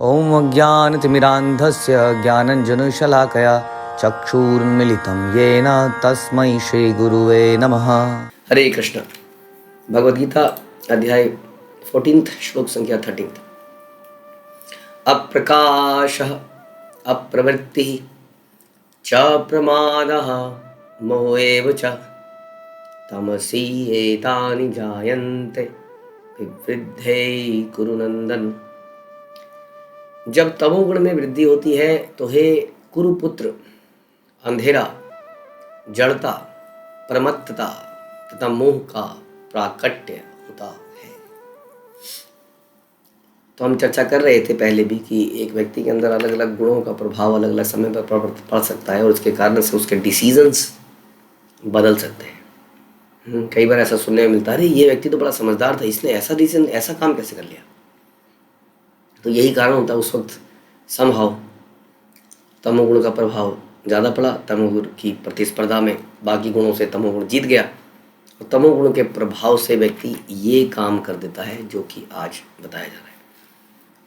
ॐ अज्ञानतिमिरान्धस्य ज्ञानञ्जनशलाकया चक्षुरुन्मिलितं येन तस्मै श्रीगुरुवे नमः। हरे कृष्ण। भगवद गीता अध्याय 14 श्लोक संख्या 13। अप्रकाशः अप्रवृत्तिः च प्रमादः मोह एव च तमसि एतानि जायन्ते विवृद्धे कुरु नंदन। जब तमोगुण में वृद्धि होती है तो हे कुरुपुत्र, अंधेरा, जड़ता, प्रमत्तता तथा मोह का प्राकट्य होता है। तो हम चर्चा कर रहे थे पहले भी कि एक व्यक्ति के अंदर अलग अलग गुणों का प्रभाव अलग अलग समय पर पड़ सकता है और उसके कारण से उसके डिसीजंस बदल सकते हैं। कई बार ऐसा सुनने में मिलता है, ये व्यक्ति तो बड़ा समझदार था, इसने ऐसा डिसीजन ऐसा काम कैसे कर लिया। तो यही कारण होता है उस वक्त समहाउ तमोगुण का प्रभाव ज़्यादा पड़ा, तमोगुण की प्रतिस्पर्धा में बाकी गुणों से तमोगुण जीत गया और तमोगुण के प्रभाव से व्यक्ति ये काम कर देता है जो कि आज बताया जा रहा है।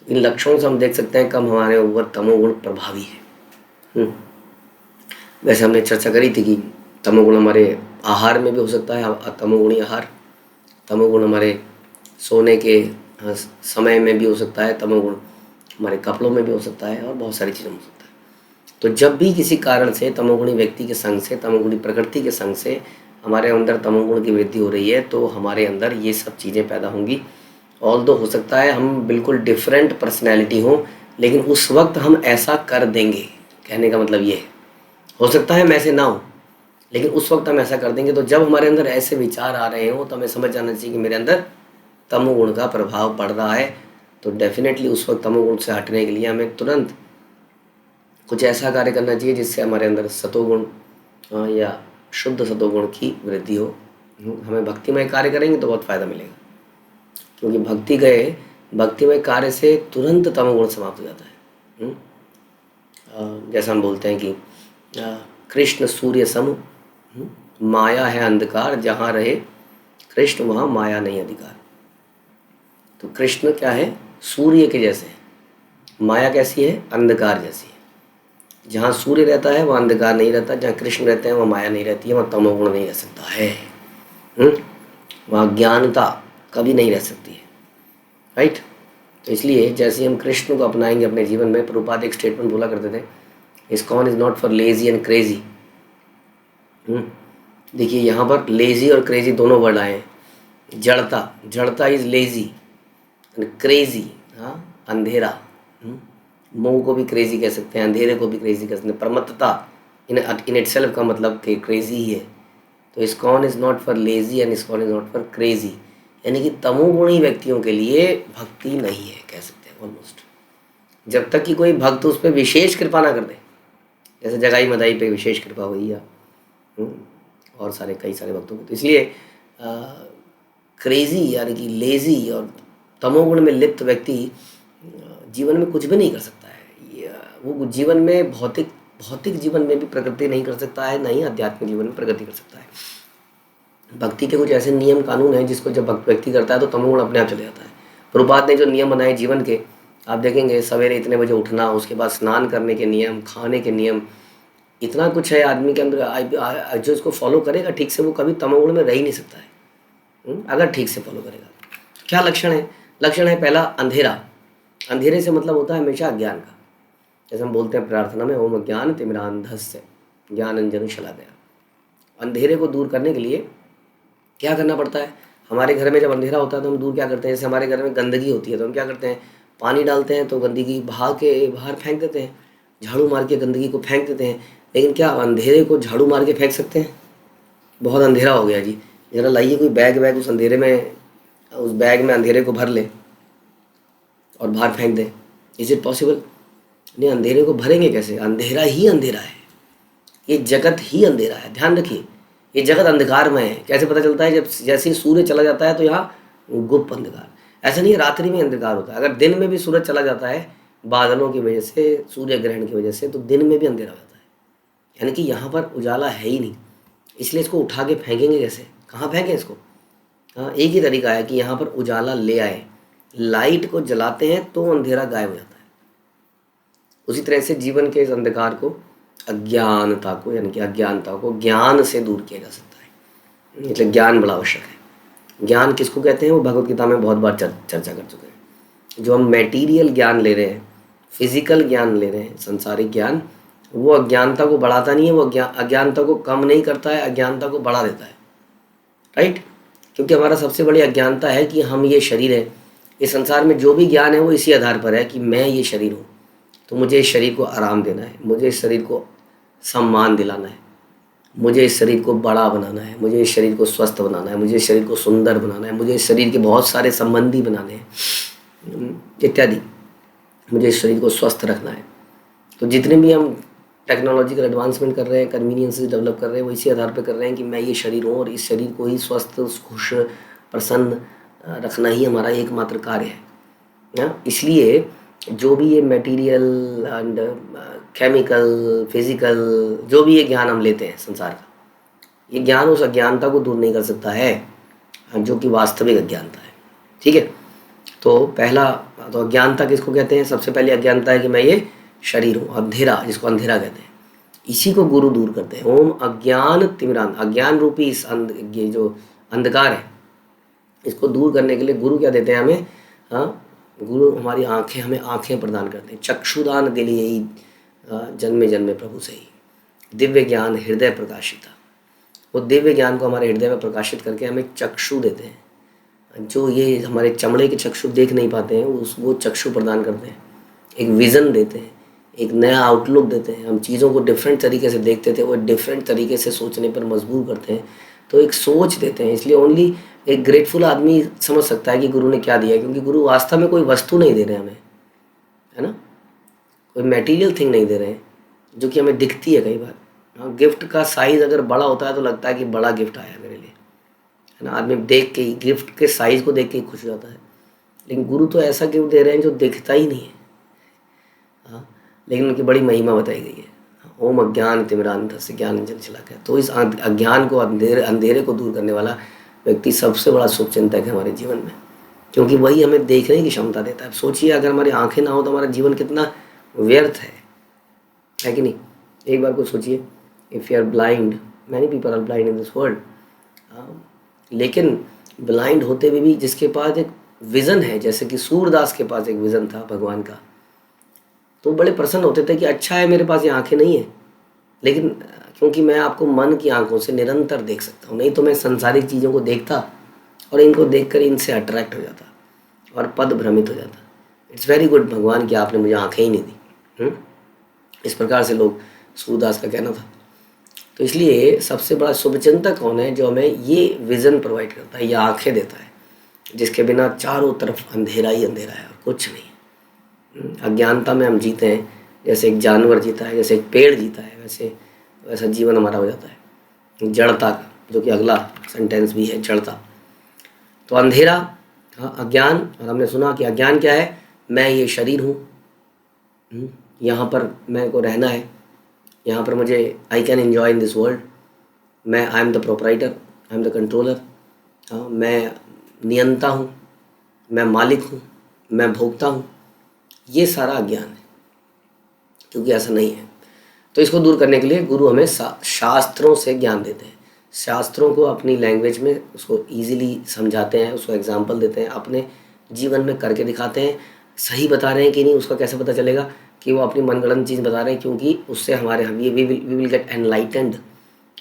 तो इन लक्षणों से हम देख सकते हैं कब हमारे ऊपर तमोगुण प्रभावी है। वैसे हमने चर्चा करी थी कि तमोगुण हमारे आहार में भी हो सकता है, तमोगुणी आहार, तमोगुण हमारे सोने के समय में भी हो सकता है, तमोगुण हमारे कपड़ों में भी हो सकता है और बहुत सारी चीज़ों में हो सकता है। तो जब भी किसी कारण से तमोगुणी व्यक्ति के संग से, तमोगुणी प्रकृति के संग से हमारे अंदर तमोगुण की वृद्धि हो रही है तो हमारे अंदर ये सब चीज़ें पैदा होंगी। ऑल्दो हो सकता है हम बिल्कुल डिफरेंट पर्सनैलिटी हों, लेकिन उस वक्त हम ऐसा कर देंगे। कहने का मतलब ये है, हो सकता है हम ऐसे ना हो लेकिन उस वक्त हम ऐसा कर देंगे। तो जब हमारे अंदर ऐसे विचार आ रहे हो तो हमें समझ जाना चाहिए कि मेरे अंदर तमोगुण का प्रभाव पड़ रहा है। तो डेफिनेटली उस वक्त तमोगुण से हटने के लिए हमें तुरंत कुछ ऐसा कार्य करना चाहिए जिससे हमारे अंदर सतोगुण या शुद्ध सतोगुण की वृद्धि हो। हमें भक्तिमय कार्य करेंगे तो बहुत फ़ायदा मिलेगा, क्योंकि भक्तिमय कार्य से तुरंत तमोगुण समाप्त हो जाता है। जैसा हम बोलते हैं कि कृष्ण सूर्य सम, माया है अंधकार, जहाँ रहे कृष्ण वहाँ माया नहीं अधिकार। तो कृष्ण क्या है? सूर्य के जैसे है। माया कैसी है? अंधकार जैसी है। जहाँ सूर्य रहता है वहाँ अंधकार नहीं रहता, जहाँ कृष्ण रहते हैं वहाँ माया नहीं रहती है, वहाँ तमोगुण नहीं रह सकता है। वहाँ ज्ञानता कभी नहीं रह सकती है। राइट। तो इसलिए जैसे हम कृष्ण को अपनाएंगे अपने जीवन में, प्रभुपाद एक स्टेटमेंट बोला करते थे, ISKCON is not for lazy and crazy. देखिए यहाँ पर लेजी और क्रेजी दोनों वर्ड आए हैं। जड़ता इज़ लेजी एंड क्रेजी, अंधेरा। मोह को भी क्रेजी कह सकते हैं, अंधेरे को भी क्रेजी कह सकते हैं। प्रमत्तता इन इटसेल्फ का मतलब कि क्रेजी ही है। तो ISKCON is not for lazy and ISKCON is not for crazy, यानी कि तमोगुणी व्यक्तियों के लिए भक्ति नहीं है, कह सकते हैं ऑलमोस्ट। जब तक कि कोई भक्त उस पर विशेष कृपा ना कर दे, जैसे जगाई मदाई पे विशेष कृपा हुई या और कई सारे भक्तों को। तो इसलिए क्रेजी यानी कि लेजी और तमोगुण में लिप्त व्यक्ति जीवन में कुछ भी नहीं कर सकता है। वो जीवन में भौतिक जीवन में भी प्रगति नहीं कर सकता है, ना ही आध्यात्मिक जीवन में प्रगति कर सकता है। भक्ति के कुछ ऐसे नियम कानून हैं जिसको जब व्यक्ति करता है तो तमोगुण अपने आप चले जाता है। प्रभुपाद ने जो नियम बनाए जीवन के, आप देखेंगे सवेरे इतने बजे उठना, उसके बाद स्नान करने के नियम, खाने के नियम, इतना कुछ है आदमी के अंदर। जो इसको फॉलो करेगा ठीक से वो कभी तमोगुण में रह ही नहीं सकता है, अगर ठीक से फॉलो करेगा। क्या लक्षण है? लक्षण है पहला, अंधेरा। अंधेरे से मतलब होता है हमेशा अज्ञान का। जैसे हम बोलते हैं प्रार्थना में, ओम अज्ञान तिमिरान्धस्य ज्ञानञ्जनशलाकया। अंधेरे को दूर करने के लिए क्या करना पड़ता है? हमारे घर में जब अंधेरा होता है तो हम दूर क्या करते हैं? जैसे हमारे घर में गंदगी होती है तो हम क्या करते हैं? पानी डालते हैं तो गंदगी बाहर फेंक देते हैं, झाड़ू मार के गंदगी को फेंक देते हैं। लेकिन क्या अंधेरे को झाड़ू मार के फेंक सकते हैं? बहुत अंधेरा हो गया जी, ज़रा लाइए कोई बैग उस अंधेरे में, उस बैग में अंधेरे को भर ले और बाहर फेंक दे। Is it possible? नहीं, अंधेरे को भरेंगे कैसे? अंधेरा ही अंधेरा है, ये जगत ही अंधेरा है। ध्यान रखिए, ये जगत अंधकारमय है। कैसे पता चलता है? जब जैसे ही सूर्य चला जाता है तो यहाँ गुप्त अंधकार। ऐसा नहीं है रात्रि में अंधकार होता है, अगर दिन में भी सूरज चला जाता है बादलों की वजह से, सूर्य ग्रहण की वजह से, तो दिन में भी अंधेरा हो जाता है। यानी कि यहाँ पर उजाला है ही नहीं, इसलिए इसको उठा के फेंकेंगे कैसे? कहाँ फेंकें इसको? एक ही तरीका है कि यहाँ पर उजाला ले आए, लाइट को जलाते हैं तो अंधेरा गायब हो जाता है। उसी तरह से जीवन के इस अंधकार को, अज्ञानता को, यानी कि अज्ञानता को ज्ञान से दूर किया जा सकता है। मतलब ज्ञान बड़ा आवश्यक है। ज्ञान किसको कहते हैं वो भगवत गीता में बहुत बार चर्चा कर चुके हैं। जो हम मटेरियल ज्ञान ले रहे हैं, फिजिकल ज्ञान ले रहे हैं, संसारिक ज्ञान, वो अज्ञानता को बढ़ाता नहीं है, वो अज्ञानता को कम नहीं करता है, अज्ञानता को बढ़ा देता है। राइट? क्योंकि हमारा सबसे बड़ी अज्ञानता है कि हम ये शरीर है। इस संसार में जो भी ज्ञान है वो इसी आधार पर है कि मैं ये शरीर हूँ, तो मुझे इस शरीर को आराम देना है, मुझे इस शरीर को सम्मान दिलाना है, मुझे इस शरीर को बड़ा बनाना है, मुझे इस शरीर को स्वस्थ बनाना है, मुझे इस शरीर को सुंदर बनाना है, मुझे इस शरीर के बहुत सारे संबंधी बनाने हैं इत्यादि, मुझे इस शरीर को स्वस्थ रखना है। तो जितने भी हम टेक्नोलॉजिकल एडवांसमेंट कर रहे हैं, कन्वीनियंसेस डेवलप कर रहे हैं, वो इसी आधार पे कर रहे हैं कि मैं ये शरीर हूँ और इस शरीर को ही स्वस्थ, खुश, प्रसन्न रखना ही हमारा एकमात्र कार्य है ना। इसलिए जो भी ये मटेरियल एंड केमिकल, फिजिकल, जो भी ये ज्ञान हम लेते हैं संसार का, ये ज्ञान उस अज्ञानता को दूर नहीं कर सकता है जो कि वास्तविक अज्ञानता है। ठीक है? तो पहला, तो अज्ञानता किसको कहते हैं? सबसे पहले अज्ञानता है कि मैं ये शरीर हूँ, अंधेरा, जिसको अंधेरा कहते हैं। इसी को गुरु दूर करते हैं। ओम अज्ञान तिमिरांध, अज्ञान रूपी इस ये जो अंधकार है, इसको दूर करने के लिए गुरु क्या देते हैं हमें? हाँ, गुरु हमारी आंखें, हमें आंखें प्रदान करते हैं। चक्षुदान दिली यही जन्मे जन्मे प्रभु से ही, दिव्य ज्ञान हृदय प्रकाशिता। वो दिव्य ज्ञान को हमारे हृदय में प्रकाशित करके हमें चक्षु देते हैं। जो ये हमारे चमड़े के चक्षु देख नहीं पाते हैं, वो चक्षु प्रदान करते हैं। एक विज़न देते हैं, एक नया आउटलुक देते हैं। हम चीज़ों को डिफरेंट तरीके से देखते थे, वो डिफरेंट तरीके से सोचने पर मजबूर करते हैं, तो एक सोच देते हैं। इसलिए ओनली एक ग्रेटफुल आदमी समझ सकता है कि गुरु ने क्या दिया है, क्योंकि गुरु वास्तव में कोई वस्तु नहीं दे रहे हमें, है ना, कोई मटेरियल थिंग नहीं दे रहे हैं जो कि हमें दिखती है कई बार। हाँ, गिफ्ट का साइज़ अगर बड़ा होता है तो लगता है कि बड़ा गिफ्ट आया मेरे लिए, है ना। आदमी देख के ही, गिफ्ट के साइज़ को देख के ही खुश हो जाता है। लेकिन गुरु तो ऐसा गिफ्ट दे रहे हैं जो दिखता ही नहीं है। हाँ, लेकिन उनकी बड़ी महिमा बताई गई है। ओम अज्ञान तिमिरांधस्य ज्ञानांजन शलाकया। तो इस अज्ञान को, अंधेरे को दूर करने वाला व्यक्ति सबसे बड़ा शुभचिंतक है हमारे जीवन में, क्योंकि वही हमें देखने की क्षमता देता है। सोचिए, अगर हमारी आंखें ना हो तो हमारा जीवन कितना व्यर्थ है कि नहीं? एक बार को सोचिए, if you are blind, many people are blind in this world, लेकिन ब्लाइंड होते हुए भी जिसके पास एक विज़न है, जैसे कि सूरदास के पास एक विज़न था भगवान का, तो बड़े प्रसन्न होते थे कि अच्छा है मेरे पास ये आंखें नहीं है, लेकिन क्योंकि मैं आपको मन की आंखों से निरंतर देख सकता हूँ, नहीं तो मैं संसारिक चीज़ों को देखता और इनको देखकर इनसे अट्रैक्ट हो जाता और पद भ्रमित हो जाता। इट्स वेरी गुड भगवान कि आपने मुझे आंखें ही नहीं दी। इस प्रकार से लोग, सूरदास का कहना था। तो इसलिए सबसे बड़ा शुभचिंतक कौन है? जो हमें ये विज़न प्रोवाइड करता है, ये आंखें देता है, जिसके बिना चारों तरफ अंधेरा ही अंधेरा है और कुछ नहीं। अज्ञानता में हम जीते हैं, जैसे एक जानवर जीता है, जैसे एक पेड़ जीता है, वैसा जीवन हमारा हो जाता है जड़ता का, जो कि अगला सेंटेंस भी है, जड़ता। तो अंधेरा, हाँ, अज्ञान। और हमने सुना कि अज्ञान क्या है? मैं ये शरीर हूँ, यहाँ पर मैं को रहना है, यहाँ पर मुझे I can enjoy in this world, मैं I am the proprietor, I am the controller, हाँ, मैं नियंता हूँ, मैं मालिक हूँ, मैं भोगता हूँ। ये सारा अज्ञान है, क्योंकि ऐसा नहीं है। तो इसको दूर करने के लिए गुरु हमें शास्त्रों से ज्ञान देते हैं। शास्त्रों को अपनी लैंग्वेज में उसको ईजिली समझाते हैं, उसको एग्जाम्पल देते हैं, अपने जीवन में करके दिखाते हैं। सही बता रहे हैं कि नहीं, उसका कैसे पता चलेगा कि वो अपनी मनगढ़ंत चीज़ बता रहे हैं? क्योंकि उससे हमारे वी विल गेट एनलाइटेंड,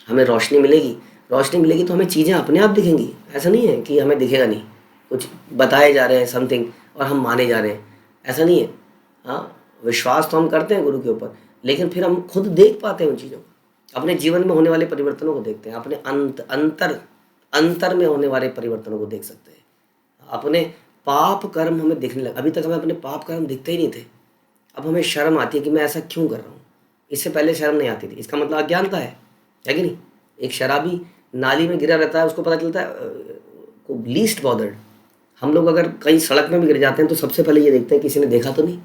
हमें रोशनी मिलेगी। रोशनी मिलेगी तो हमें चीज़ें अपने आप दिखेंगी। ऐसा नहीं है कि हमें दिखेगा नहीं, कुछ बताए जा रहे हैं समथिंग और हम माने जा रहे हैं, ऐसा नहीं है। हाँ, विश्वास तो हम करते हैं गुरु के ऊपर, लेकिन फिर हम खुद देख पाते हैं उन चीज़ों को, अपने जीवन में होने वाले परिवर्तनों को देखते हैं, अपने अंतर में होने वाले परिवर्तनों को देख सकते हैं। अपने पाप कर्म हमें दिखने लगे। अभी तक हमें अपने पाप कर्म दिखते ही नहीं थे, अब हमें शर्म आती है कि मैं ऐसा क्यों कर रहा हूँ। इससे पहले शर्म नहीं आती थी। इसका मतलब अज्ञानता है कि नहीं? एक शराबी नाली में गिरा रहता है, उसको पता चलता है को लीस्ट बॉदर्ड। हम लोग अगर कहीं सड़क में भी गिर जाते हैं तो सबसे पहले ये देखते हैं किसी ने देखा तो नहीं,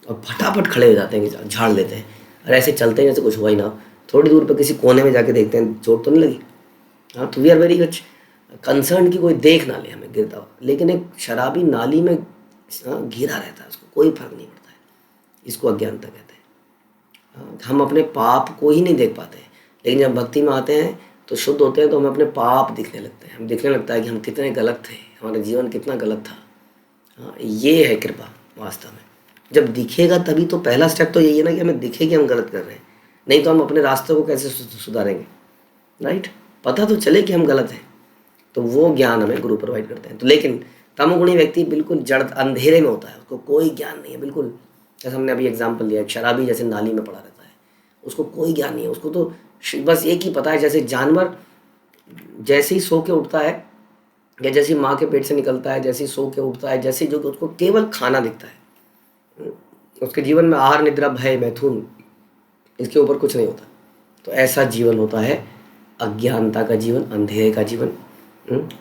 और फटाफट खड़े हो जाते हैं कि झाड़ लेते हैं, और ऐसे चलते हैं जैसे कुछ हुआ ही ना। थोड़ी दूर पर किसी कोने में जाके देखते हैं चोट तो नहीं लगी। हाँ, तो we are very much concern कि कोई देख ना ले हमें गिरता हुआ। लेकिन एक शराबी नाली में गिरा रहता है, उसको कोई फर्क नहीं पड़ता है। इसको अज्ञानता कहते हैं। हम अपने पाप को ही नहीं देख पाते, लेकिन जब भक्ति में आते हैं तो शुद्ध होते हैं तो हमें अपने पाप दिखने लगते हैं। हम दिखने लगता है कि हम कितने गलत थे, हमारा जीवन कितना गलत था। हाँ, ये है कृपा वास्तव में। जब दिखेगा तभी तो पहला स्टेप तो यही है ना कि हमें दिखे कि हम गलत कर रहे हैं, नहीं तो हम अपने रास्ते को कैसे सुधारेंगे, राइट। पता तो चले कि हम गलत हैं, तो वो ज्ञान हमें गुरु प्रोवाइड करते हैं। तो लेकिन तमोगुणी व्यक्ति बिल्कुल जड़ अंधेरे में होता है, उसको कोई ज्ञान नहीं है बिल्कुल। जैसे हमने अभी एग्जाम्पल दिया, एक शराबी जैसे नाली में पड़ा रहता है, उसको कोई ज्ञान नहीं है, उसको तो बस एक ही पता है, जैसे जानवर जैसे ही सो के उठता है या जैसे माँ के पेट से निकलता है, जैसे ही सो के उठता है, जैसे जो उसको केवल खाना दिखता है, उसके जीवन में आहार निद्रा भय मैथुन इसके ऊपर कुछ नहीं होता। तो ऐसा जीवन होता है अज्ञानता का जीवन, अंधेरे का जीवन।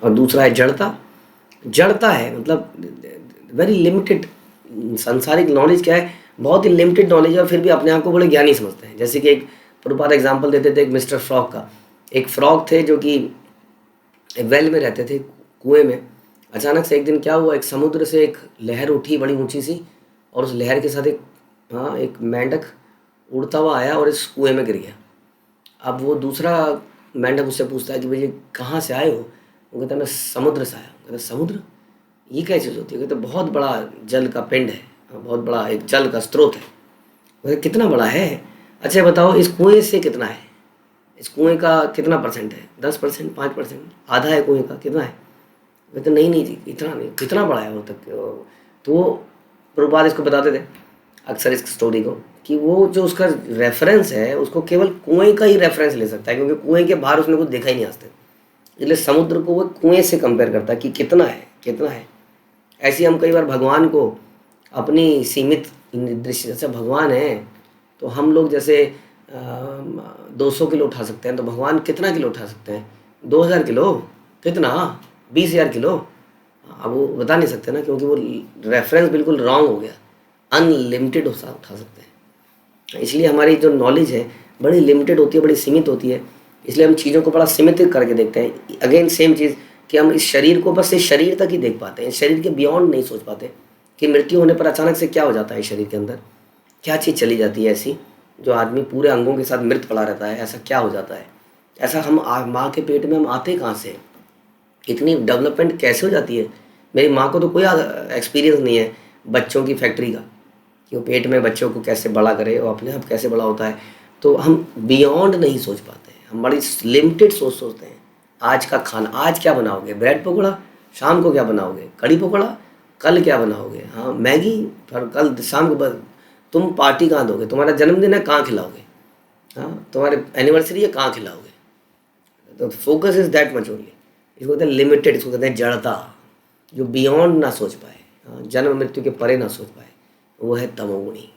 और दूसरा है जड़ता। जड़ता है मतलब वेरी लिमिटेड सांसारिक नॉलेज। क्या है, बहुत ही लिमिटेड नॉलेज है और फिर भी अपने आप को बड़े ज्ञानी समझते हैं। जैसे कि एक प्रभुपाद एग्जाम्पल देते थे एक मिस्टर फ्रॉग का। एक फ्रॉग थे जो कि वेल में रहते थे, कुएं में। अचानक से एक दिन क्या हुआ, एक समुद्र से एक लहर उठी बड़ी ऊंची सी, और उस लहर के साथ एक मेंढक उड़ता हुआ आया और इस कुएं में गिर गया। अब वो दूसरा मेंढक उससे पूछता है कि भाई कहाँ से आए हो? वो कहता है मैं समुद्र से आया हूँ। कहता समुद्र, ये क्या चीज़ होती है? कहते बहुत बड़ा जल का पिंड है, बहुत बड़ा एक जल का स्रोत है। कहते कितना बड़ा है? अच्छा बताओ इस कुएं से कितना है, इस कुएं का कितना परसेंट है? 10%, 5%, आधा है कुएं का, कितना है? कहते नहीं नहीं जी इतना नहीं, कितना बड़ा है वो तक। तो वो प्रभुपाद इसको बताते थे अक्सर इस स्टोरी को, कि वो जो उसका रेफरेंस है उसको केवल कुएं का ही रेफरेंस ले सकता है, क्योंकि कुएं के बाहर उसने कुछ देखा ही नहीं आज तक। इसलिए समुद्र को वो कुएं से कंपेयर करता है कि कितना है, कितना है। ऐसे हम कई बार भगवान को अपनी सीमित दृष्टि, जैसे भगवान है तो हम लोग जैसे 200 किलो उठा सकते हैं, तो भगवान कितना किलो उठा सकते हैं? 2000 किलो, कितना 20,000 किलो। अब वो बता नहीं सकते ना, क्योंकि वो रेफरेंस बिल्कुल रॉन्ग हो गया। अनलिमिटेड उठा सकते हैं। इसलिए हमारी जो नॉलेज है बड़ी लिमिटेड होती है, बड़ी सीमित होती है। इसलिए हम चीज़ों को बड़ा सीमित करके देखते हैं। अगेन सेम चीज़ कि हम इस शरीर को बस इस शरीर तक ही देख पाते हैं, इस शरीर के बियॉन्ड नहीं सोच पाते कि मृत्यु होने पर अचानक से क्या हो जाता है शरीर के अंदर, क्या चीज़ चली जाती है ऐसी जो आदमी पूरे अंगों के साथ मृत पड़ा रहता है। ऐसा क्या हो जाता है? ऐसा हम माँ के पेट में हम आते कहाँ से? इतनी डेवलपमेंट कैसे हो जाती है? मेरी माँ को तो कोई एक्सपीरियंस नहीं है बच्चों की फैक्ट्री का, कि वो पेट में बच्चों को कैसे बड़ा करे और अपने आप कैसे बड़ा होता है। तो हम बियॉन्ड नहीं सोच पाते, हम बड़ी लिमिटेड सोचते हैं। आज का खाना, आज क्या बनाओगे? ब्रेड पकौड़ा। शाम को क्या बनाओगे? कड़ी पकौड़ा। कल क्या बनाओगे? हाँ मैगी। फिर कल शाम को बस तुम पार्टी कहाँ दोगे? तुम्हारा जन्मदिन है कहाँ खिलाओगे? हाँ तुम्हारे एनिवर्सरी है कहाँ खिलाओगे? तो focus is that much only. इसको कहते हैं लिमिटेड, इसको कहते हैं जड़ता, जो बियॉन्ड ना सोच पाए, हाँ जन्म मृत्यु के परे ना सोच पाए, वो है तमोगुणी।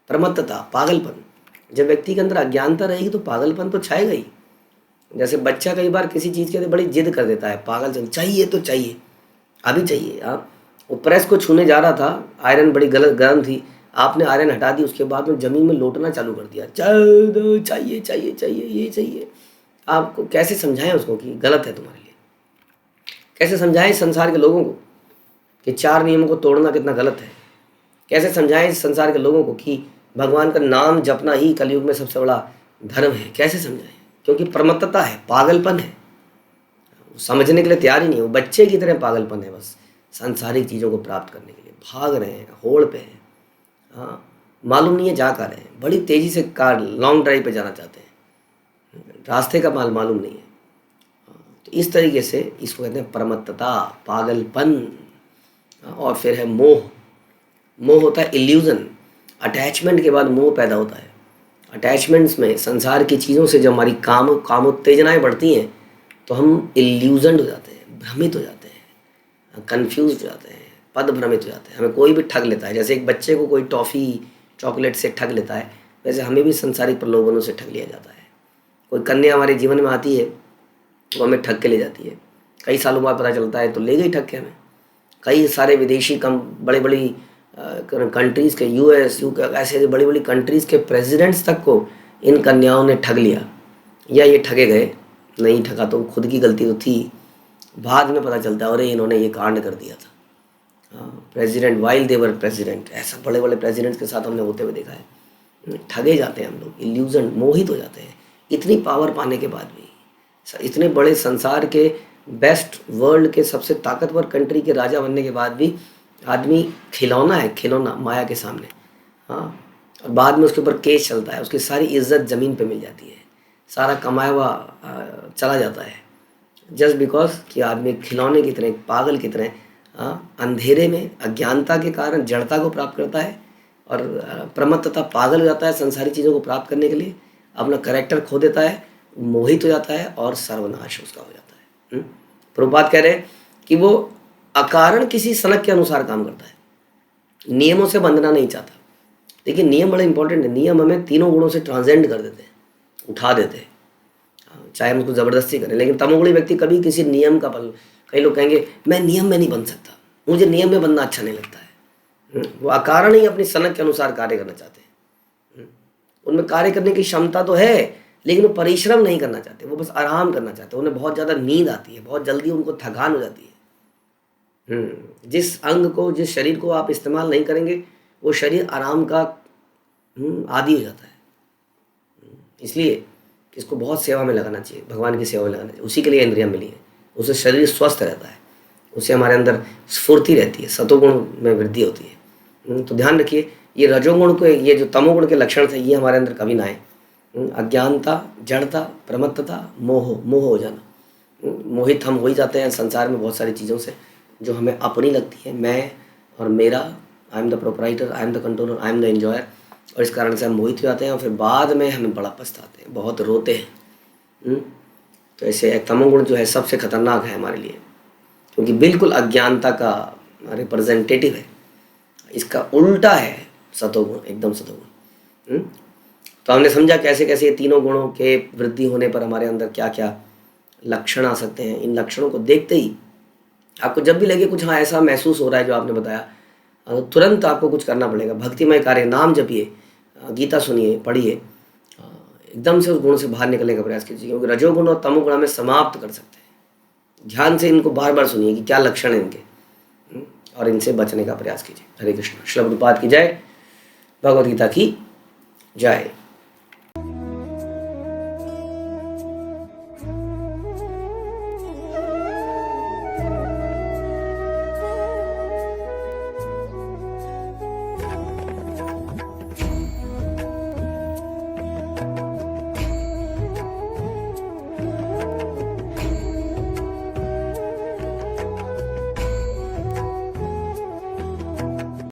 प्रमत्तता, पागलपन। जब व्यक्ति के अंदर अज्ञानता रहेगी तो पागलपन तो छाएगा ही। जैसे बच्चा कई बार किसी चीज़ के लिए बड़ी जिद कर देता है, पागल चाहिए तो चाहिए, अभी चाहिए। हाँ वो प्रेस को छूने जा रहा था, आयरन बड़ी गलत गर्म थी, आपने आयरन हटा दी, उसके बाद में ज़मीन में लौटना चालू कर दिया, चाहिए चाहिए चाहिए ये चाहिए। आपको कैसे समझाएं उसको कि गलत है तुम्हारे लिए? कैसे समझाएं संसार के लोगों को कि 4 नियमों को तोड़ना कितना गलत है? कैसे समझाएं इस संसार के लोगों को कि भगवान का नाम जपना ही कलयुग में सबसे बड़ा धर्म है? कैसे समझाएं? क्योंकि प्रमत्तता है, पागलपन है, समझने के लिए तैयार ही नहीं है। वो बच्चे की तरह पागलपन है, बस सांसारिक चीज़ों को प्राप्त करने के लिए भाग रहे हैं, होड़ पे हैं। हाँ मालूम नहीं है जा कर रहे हैं, बड़ी तेज़ी से कार लॉन्ग ड्राइव पे जाना चाहते हैं, रास्ते का मालूम नहीं है। तो इस तरीके से इसको कहते हैं प्रमत्तता, पागलपन। और फिर है मोह। मोह होता है इल्यूज़न। अटैचमेंट के बाद मोह पैदा होता है। अटैचमेंट्स में संसार की चीज़ों से जब हमारी कामोत्तेजनाएँ बढ़ती हैं तो हम इल्यूजन हो जाते हैं, भ्रमित हो जाते हैं, कंफ्यूज हो जाते हैं, पद भ्रमित हो जाते हैं। हमें कोई भी ठग लेता है, जैसे एक बच्चे को कोई टॉफ़ी चॉकलेट से ठग लेता है, वैसे हमें भी संसारिक प्रलोभनों से ठग लिया जाता है। कोई कन्या हमारे जीवन में आती है, वो हमें ठग के ले जाती है, कई सालों बाद पता चलता है तो ले गई ठग के हमें। कई सारे विदेशी बड़ी बड़ी कंट्रीज़ के US UK ऐसे बड़ी बड़ी कंट्रीज़ के प्रेसिडेंट्स तक को इन कन्याओं ने ठग लिया, या ये ठगे गए। नहीं ठगा तो खुद की गलती तो थी, बाद में पता चलता है अरे इन्होंने ये कांड कर दिया था। प्रेसिडेंट वाइल देवर प्रेसिडेंट, ऐसा बड़े बड़े प्रेसिडेंट्स के साथ हमने होते हुए देखा है। ठगे जाते हैं हम लोग, इल्यूजन, मोहित हो जाते हैं इतनी पावर पाने के बाद भी। इतने बड़े संसार के बेस्ट, वर्ल्ड के सबसे ताकतवर कंट्री के राजा बनने के बाद भी आदमी खिलौना है, खिलौना माया के सामने। हाँ, और बाद में उसके ऊपर केस चलता है, उसकी सारी इज्जत ज़मीन पे मिल जाती है, सारा कमाया हुआ चला जाता है, जस्ट बिकॉज कि आदमी खिलौने की तरह, पागल की तरह अंधेरे में अज्ञानता के कारण जड़ता को प्राप्त करता है और प्रमत्तता पागल हो जाता है संसारी चीज़ों को प्राप्त करने के लिए, अपना करेक्टर खो देता है, मोहित हो जाता है और सर्वनाश उसका हो जाता है। प्रभुपाद कह रहे हैं कि वो अकारण किसी सनक के अनुसार काम करता है, नियमों से बंधना नहीं चाहता। देखिए नियम बड़े इंपॉर्टेंट है, नियम हमें तीनों गुणों से ट्रांसेंड कर देते हैं, उठा देते हैं, चाहे हम उसको ज़बरदस्ती करें। लेकिन तमोगुणी व्यक्ति कभी किसी नियम का पालन, कई लोग कहेंगे मैं नियम में नहीं बन सकता, मुझे नियम में बनना अच्छा नहीं लगता है। वो अकारण ही अपनी सनक के अनुसार कार्य करना चाहते हैं। उनमें कार्य करने की क्षमता तो है, लेकिन वो परिश्रम नहीं करना चाहते, वो बस आराम करना चाहते हैं। उन्हें बहुत ज़्यादा नींद आती है, बहुत जल्दी उनको थकान हो जाती है। जिस अंग को, जिस शरीर को आप इस्तेमाल नहीं करेंगे, वो शरीर आराम का आदी हो जाता है। इसलिए इसको बहुत सेवा में लगाना चाहिए, भगवान की सेवा में लगाना चाहिए। उसी के लिए इंद्रियां मिली है, उससे शरीर स्वस्थ रहता है, उससे हमारे अंदर स्फूर्ति रहती है, सतोगुण में वृद्धि होती है। तो ध्यान रखिए, ये रजोगुण को, ये जो तमोगुण के लक्षण थे, ये हमारे अंदर कभी ना आए। अज्ञानता, जड़ता, प्रमत्तता, मोह हो जाना। मोहित हम हो ही जाते हैं संसार में बहुत सारी चीज़ों से जो हमें अपनी लगती है, मैं और मेरा, आई am the proprietor, I am the controller, I am the enjoyer, और इस कारण से हम मोहित हो जाते हैं और फिर बाद में हमें बड़ा पछताते हैं, बहुत रोते हैं। तो ऐसे तमोगुण जो है सबसे खतरनाक है हमारे लिए, क्योंकि बिल्कुल अज्ञानता का रिप्रेजेंटेटिव है। इसका उल्टा है सतोगुण, एकदम सतोगुण। तो हमने समझा कैसे कैसे ये तीनों गुणों के वृद्धि होने पर हमारे अंदर क्या क्या लक्षण आ सकते हैं। इन लक्षणों को देखते ही आपको जब भी लगे कुछ हाँ ऐसा महसूस हो रहा है जो आपने बताया, तुरंत आपको कुछ करना पड़ेगा। भक्तिमय कार्य, नाम जपिए, गीता सुनिए, पढ़िए, एकदम से उस गुण से बाहर निकलने का प्रयास कीजिए, क्योंकि रजोगुण और तमोगुण में समाप्त कर सकते हैं। ध्यान से इनको बार बार सुनिए कि क्या लक्षण है इनके, और इनसे बचने का प्रयास कीजिए। हरे कृष्ण। श्रील प्रभुपाद की जय, भगवद गीता की जय।